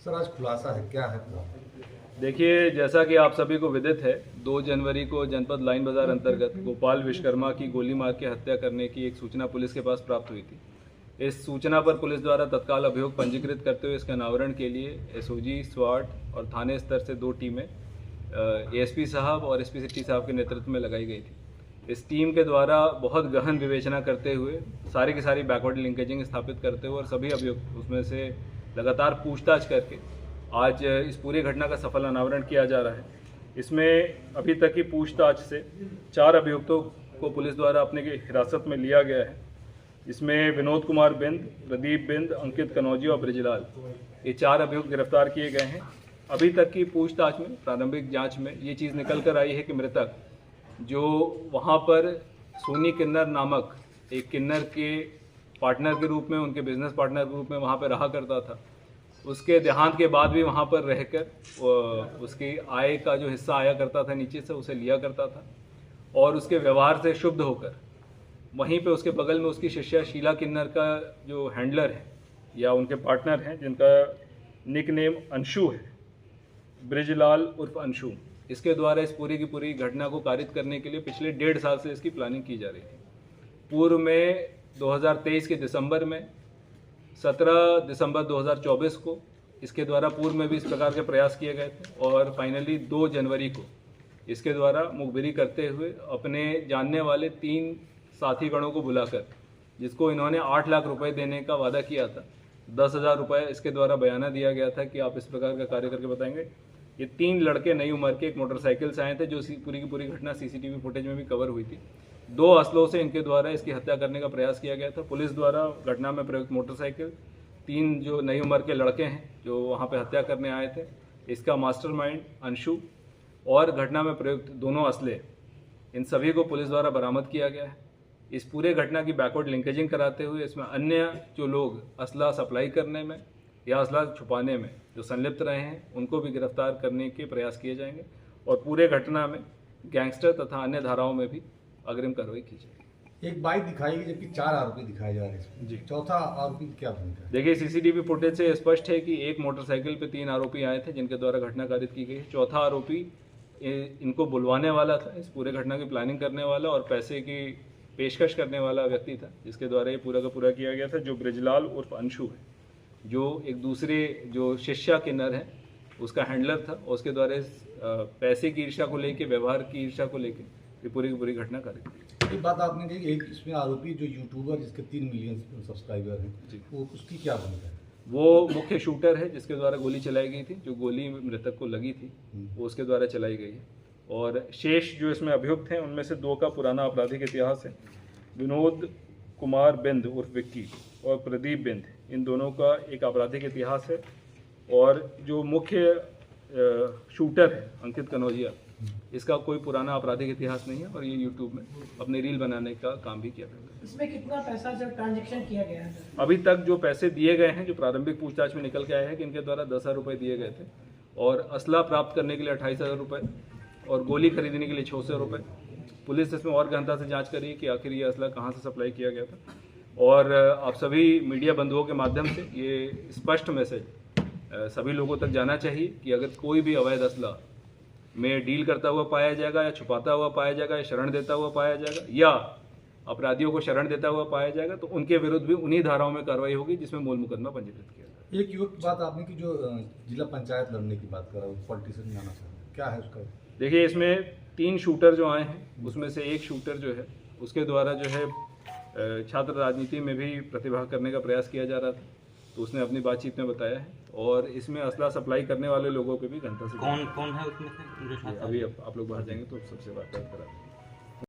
Sir आज खुलासा है, क्या है? देखिए, जैसा कि आप सभी को विदित है, 2 जनवरी को जनपद लाइन बाजार अंतर्गत गोपाल विश्वकर्मा की गोली मार के हत्या करने की एक सूचना पुलिस के पास प्राप्त हुई थी। इस सूचना पर पुलिस द्वारा तत्काल अभियोग पंजीकृत करते हुए इसके अनावरण के लिए एसओजी, स्वाट और थाने स्तर से 2 टीमें एएसपी साहब और एसपी सिटी साहब के नेतृत्व में लगाई गई थी। इस टीम के द्वारा बहुत गहन विवेचना करते हुए सारी की सारी बैकवर्ड लिंकेजिंग स्थापित करते हुए और सभी अभियुक्त उसमें से लगातार पूछताछ करके आज इस पूरी घटना का सफल अनावरण किया जा रहा है। इसमें अभी तक की पूछताछ से 4 अभियुक्तों को पुलिस द्वारा अपने की हिरासत में लिया गया है। इसमें विनोद कुमार बिंद, प्रदीप बिंद, अंकित कनौजी और ब्रिजलाल, ये 4 अभियुक्त गिरफ्तार किए गए हैं। अभी तक की पूछताछ में, प्रारंभिक जांच में ये चीज़ निकल कर आई है कि मृतक जो वहाँ पर सोनी किन्नर नामक एक किन्नर के पार्टनर के रूप में, उनके बिजनेस पार्टनर के रूप में वहाँ पर रहा करता था, उसके देहांत के बाद भी वहाँ पर रहकर उसकी आय का जो हिस्सा आया करता था नीचे से, उसे लिया करता था और उसके व्यवहार से शुद्ध होकर वहीं पे उसके बगल में उसकी शिष्या शीला किन्नर का जो हैंडलर है या उनके पार्टनर हैं, जिनका निक नेम अंशु है, ब्रिजलाल उर्फ अंशु, इसके द्वारा इस पूरी की पूरी घटना को कारित करने के लिए पिछले 1.5 साल से इसकी प्लानिंग की जा रही थी। पूर्व में 2023 के दिसंबर में, 17 दिसंबर 2024 को इसके द्वारा पूर्व में भी इस प्रकार के प्रयास किए गए थे और फाइनली 2 जनवरी को इसके द्वारा मुखबिरी करते हुए अपने जानने वाले 3 साथी गणों को बुलाकर, जिसको इन्होंने 8 लाख रुपए देने का वादा किया था, 10,000 रुपये इसके द्वारा बयाना दिया गया था कि आप इस प्रकार का कार्य करके बताएंगे। ये 3 लड़के नई उम्र के एक मोटरसाइकिल से आए थे, जो पूरी की पूरी घटना सीसीटीवी फुटेज में भी कवर हुई थी। 2 असलों से इनके द्वारा इसकी हत्या करने का प्रयास किया गया था। पुलिस द्वारा घटना में प्रयुक्त मोटरसाइकिल, 3 जो नई उम्र के लड़के हैं जो वहाँ पे हत्या करने आए थे, इसका मास्टरमाइंड अंशु और घटना में प्रयुक्त दोनों असले, इन सभी को पुलिस द्वारा बरामद किया गया है। इस पूरे घटना की बैकवर्ड लिंकेजिंग कराते हुए इसमें अन्य जो लोग असला सप्लाई करने में या असला छुपाने में जो संलिप्त रहे हैं, उनको भी गिरफ्तार करने के प्रयास किए जाएंगे और पूरे घटना में गैंगस्टर तथा अन्य धाराओं में भी अग्रिम कार्रवाई की जाएगी। एक बाइक दिखाई गई जबकि 4 आरोपी दिखाए जा रहे हैं जी। चौथा आरोपी क्या भूमिका है? देखिए, सीसीटीवी फुटेज से स्पष्ट है कि एक मोटरसाइकिल पे 3 आरोपी आए थे जिनके द्वारा घटना कारित की गई। चौथा आरोपी इनको बुलवाने वाला था, इस पूरे घटना की प्लानिंग करने वाला और पैसे की पेशकश करने वाला व्यक्ति था, जिसके द्वारा ये पूरा का पूरा किया गया था, जो ब्रिजलाल उर्फ अंशु है, जो एक दूसरे जो शिष्या किन्नर है उसका हैंडलर था और उसके द्वारा पैसे की ईर्ष्या को लेके, व्यवहार की ईर्ष्या को लेके ये पूरी की पूरी घटना कारित की। एक बात आपने कही, एक इसमें आरोपी जो यूट्यूबर जिसके 3 मिलियन सब्सक्राइबर हैं जी, वो उसकी क्या भूमिका है? वो मुख्य शूटर है जिसके द्वारा गोली चलाई गई थी, जो गोली मृतक को लगी थी वो उसके द्वारा चलाई गई है। और शेष जो इसमें अभियुक्त हैं उनमें से 2 का पुराना आपराधिक इतिहास है। विनोद कुमार बिंद उर्फ विक्की और प्रदीप बिंद, इन दोनों का एक आपराधिक इतिहास है और जो मुख्य शूटर है अंकित कनौजिया, इसका कोई पुराना आपराधिक इतिहास नहीं है और ये यूट्यूब में अपने रील बनाने का काम भी किया था। इसमें कितना पैसा जब ट्रांजैक्शन किया गया है? अभी तक जो पैसे दिए गए हैं, जो प्रारंभिक पूछताछ में निकल के आया है कि इनके द्वारा 10,000 रुपये दिए गए थे और असला प्राप्त करने के लिए 28,000 रुपये और गोली खरीदने के लिए 600 रुपये। पुलिस इसमें और गहनता से जांच करी कि आखिर ये असला कहाँ से सप्लाई किया गया था और आप सभी मीडिया बंधुओं के माध्यम से ये स्पष्ट मैसेज सभी लोगों तक जाना चाहिए कि अगर कोई भी अवैध असला में डील करता हुआ पाया जाएगा या छुपाता हुआ पाया जाएगा या शरण देता हुआ पाया जाएगा या अपराधियों को शरण देता हुआ पाया जाएगा, तो उनके विरुद्ध भी उन्हीं धाराओं में कार्रवाई होगी जिसमें मूल मुकदमा पंजीकृत किया जाएगा। एक युवक बात आपने की जो जिला पंचायत लड़ने की बात कर रहा है, पॉलिटिशियन जाना चाहता है, क्या है उसका? देखिए, इसमें 3 शूटर जो आए हैं उसमें से एक शूटर जो है उसके द्वारा जो है छात्र राजनीति में भी प्रतिभाग करने का प्रयास किया जा रहा था, तो उसने अपनी बातचीत में बताया है और इसमें असला सप्लाई करने वाले लोगों पे भी घंटा से कौन है उसमें से? अभी आप लोग बाहर जाएंगे तो सबसे बात करा